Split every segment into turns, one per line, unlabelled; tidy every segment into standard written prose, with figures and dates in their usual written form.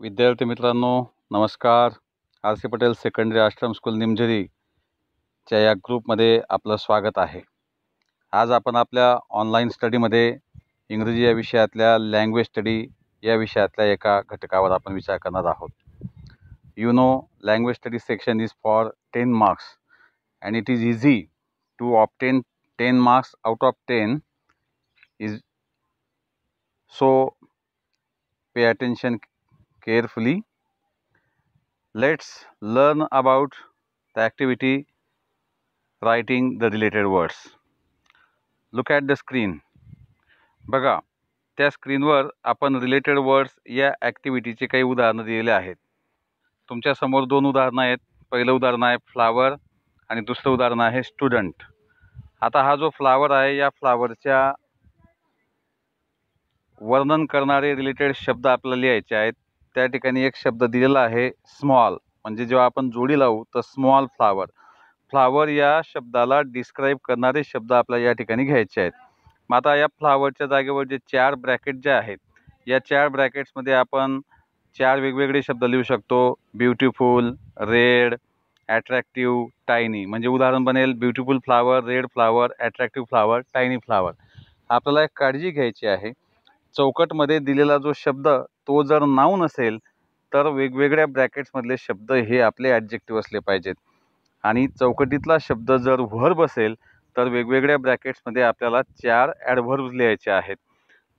विद्यार्थी मित्रांनो नमस्कार. आर सी पटेल सेकंडरी आश्रम स्कूल निमझरीच्या या ग्रुपमध्ये आपलं स्वागत आहे. आज आपण आपल्या ऑनलाईन स्टडीमध्ये इंग्रजी या विषयातल्या लँग्वेज स्टडी या विषयातल्या एका घटकावर आपण विचार करणार आहोत. You know language study section is for 10 marks and it is easy to obtain 10 marks out of 10 is so pay attention carefully. Let's learn about the activity writing the related words. Look at the screen. बघा त्या स्क्रीनवर आपण related words या ॲक्टिव्हिटीचे काही उदाहरणं दिलेले आहेत. तुमच्या समोर दोन उदाहरणं आहेत. पहिलं उदाहरण आहे फ्लावर आणि दुसरं उदाहरण आहे स्टुडंट. आता हा जो फ्लावर आहे या फ्लावरच्या वर्णन करणारे रिलेटेड शब्द आपल्याला लिहायचे आहेत. त्या ठिकाणी एक शब्द दिलेला आहे स्मॉल, म्हणजे जेव्हा आपण जोडी लावू तर स्मॉल फ्लावर. फ्लावर या शब्दाला डिस्क्राईब करणारे शब्द आपल्याला या ठिकाणी घ्यायचे आहेत. मग आता या फ्लावरच्या जागेवर जे 4 ब्रॅकेट जे आहेत या 4 ब्रॅकेट्समध्ये आपण 4 वेगवेगळे शब्द लिहू शकतो. Beautiful, red, attractive, tiny. म्हणजे उदाहरण बनेल beautiful flower, red flower, attractive flower, tiny flower. आपल्याला एक काळजी घ्यायची आहे, चौकटमध्ये दिलेला जो शब्द तो जर नाऊन असेल तर वेगवेगळ्या ब्रॅकेट्समधले शब्द हे आपले ॲडजेक्टिव्ह असले पाहिजेत, आणि चौकटीतला शब्द जर व्हर्ब असेल तर वेगवेगळ्या ब्रॅकेट्समध्ये आपल्याला 4 ॲडव्हर्ब्स लिहायचे आहेत.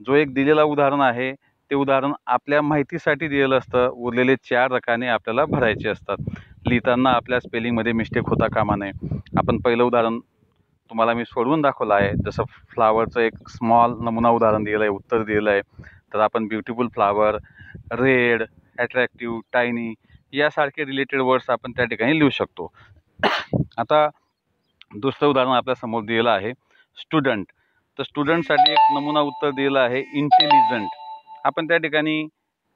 जो एक दिलेला उदाहरण आहे ते उदाहरण आपल्या माहितीसाठी दिलेलं असतं. उरलेले 4 रकाने आपल्याला भरायचे असतात. लिहिताना आपल्या स्पेलिंगमध्ये मिस्टेक होता कामा नये. आपण पहिलं उदाहरण तुम्हाला मी सोडवून दाखवलं आहे. जसं फ्लावरचं एक स्मॉल नमुना उदाहरण दिलेलं आहे, उत्तर दिलेलं आहे. तर आपण beautiful flower, red, attractive, tiny यासारखे रिलेटेड वर्ड्स आपण त्या ठिकाणी लिहू शकतो. आता दुसरं उदाहरण आपल्यासमोर दिलेलं आहे स्टुडंट. तर स्टुडंटसाठी एक नमुना उत्तर दिलेलं आहे इंटेलिजंट. आपण त्या ठिकाणी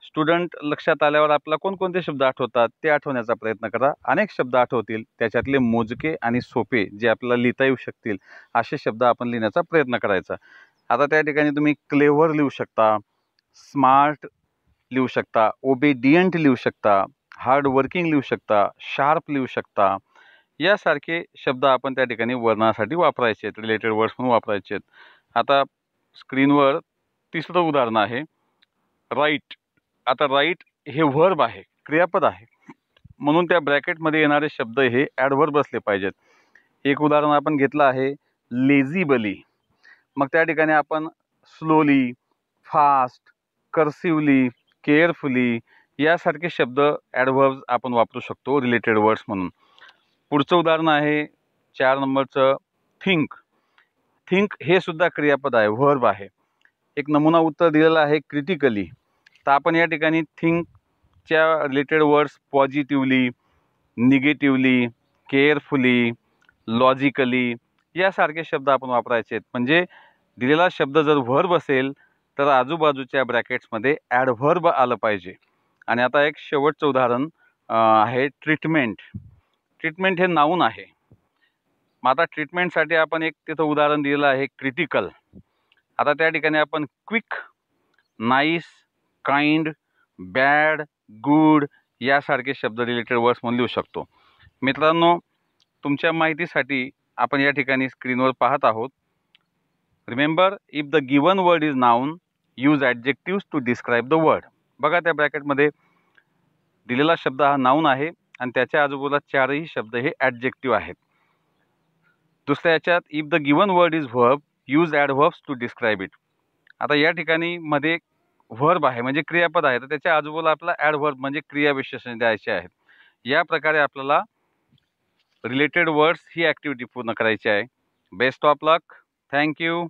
स्टुडंट लक्षात आल्यावर आपल्याला कोणकोणते शब्द आठवतात ते आठवण्याचा प्रयत्न करा. अनेक शब्द आठवतील, त्याच्यातले मोजके आणि सोपे जे आपल्याला लिहिता येऊ शकतील असे शब्द आपण लिहिण्याचा प्रयत्न करायचा. आता त्या ठिकाणी तुम्ही क्लेव्हर लिहू शकता, स्मार्ट लिहू शकता, ओबेडियंट लिहू शकता, हार्ड वर्किंग लिहू शकता, शार्प लिहू शकता. यासारखे शब्द आपण त्या ठिकाणी वर्णनासाठी वापरायचे आहेत, रिलेटेड वर्ड्स म्हणून वापरायचे आहेत. आता स्क्रीनवर तिसरं उदाहरण आहे राईट. आता राईट हे व्हर्ब आहे, क्रियापद आहे, म्हणून त्या ब्रॅकेटमध्ये येणारे शब्द हे ॲडव्हर्ब असले पाहिजेत. एक उदाहरण आपण घेतलं आहे लेझिबली. मग त्या ठिकाणी आपण स्लोली, फास्ट, कर्सिवली, केअरफुली यासारखे शब्द ॲडव्हर्ब्स आपण वापरू शकतो रिलेटेड वर्ड्स म्हणून. पुढचं उदाहरण आहे 4 नंबरचं थिंक. थिंक हे सुद्धा क्रियापद आहे, व्हर्ब आहे. एक नमुना उत्तर दिलेला आहे क्रिटिकली. तर आपण या ठिकाणी थिंकच्या related words positively, negatively, carefully, logically यासारखे शब्द आपण वापरायचे आहेत. म्हणजे दिलेला शब्द जर व्हर्ब असेल तर आजूबाजूच्या ब्रॅकेट्समध्ये ॲडव्हर्ब आलं पाहिजे. आणि आता एक शेवटचं उदाहरण आहे ट्रीटमेंट. ट्रीटमेंट हे नाऊन आहे. मग आता ट्रीटमेंटसाठी आपण एक तिथं उदाहरण दिलेलं आहे क्रिटिकल. आता त्या ठिकाणी आपण quick, nice, kind, bad, good यासारखे शब्द रिलेटेड वर्ड्स म्हणून लिहू शकतो. मित्रांनो, तुमच्या माहितीसाठी आपण या ठिकाणी स्क्रीनवर पाहत आहोत. Remember, if the given word is noun use adjectives to describe the word. बघा त्या ब्रॅकेटमध्ये दिलेला शब्द हा नाऊन आहे आणि त्याच्या आजूबाजूला 4ही शब्द हे ॲडजेक्टिव्ह आहेत. दुसऱ्या याच्यात if the given word is verb use adverbs to describe it. आता या ठिकाणी मध्ये व्हर्ब आहे म्हणजे क्रियापद आहे, तर त्याच्या आजूबाजूला आपल्याला ॲडव्हर्ब म्हणजे क्रियाविशेषण द्यायचे आहेत. या प्रकारे आपल्याला रिलेटेड वर्ड्स ही ॲक्टिव्हिटी पूर्ण करायची आहे. Best of luck. थँक्यू.